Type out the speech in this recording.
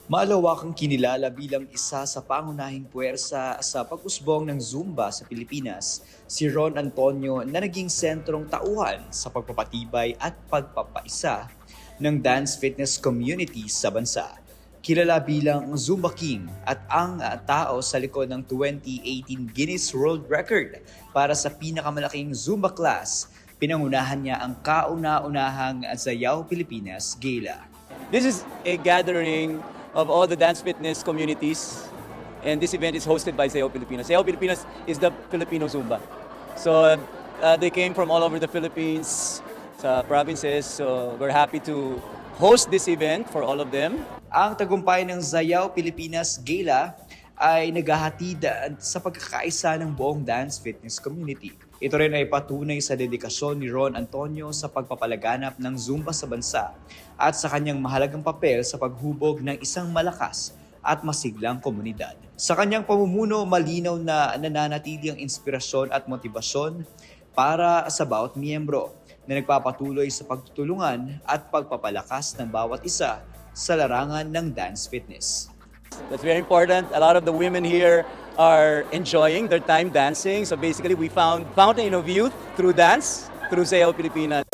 Malawakang kinilala bilang isa sa pangunahing puwersa sa pag-usbong ng Zumba sa Pilipinas, si Ron Antonio na naging sentrong tauhan sa pagpapatibay at pagpapaisa ng dance fitness community sa bansa. Kilala bilang Zumba King at ang tao sa likod ng 2018 Guinness World Record para sa pinakamalaking Zumba class, pinangunahan niya ang kauna-unahang Sayaw Pilipinas Gala. This is a gathering of all the dance fitness communities, and this event is hosted by Sayaw Pilipinas. Sayaw Pilipinas is the Filipino Zumba. So they came from all over the Philippines, sa provinces, so we're happy to host this event for all of them. Ang tagumpay ng Sayaw Pilipinas Gala ay naghahatid sa pagkakaisa ng buong dance fitness community. Ito rin ay patunay sa dedikasyon ni Ron Antonio sa pagpapalaganap ng Zumba sa bansa at sa kanyang mahalagang papel sa paghubog ng isang malakas at masiglang komunidad. Sa kanyang pamumuno, malinaw na nananatili ang inspirasyon at motibasyon para sa bawat miyembro na nagpapatuloy sa pagtutulungan at pagpapalakas ng bawat isa sa larangan ng dance fitness. That's very important. A lot of the women here are enjoying their time dancing. So basically, we found Fountain of Youth through dance, through Sayaw Pilipinas.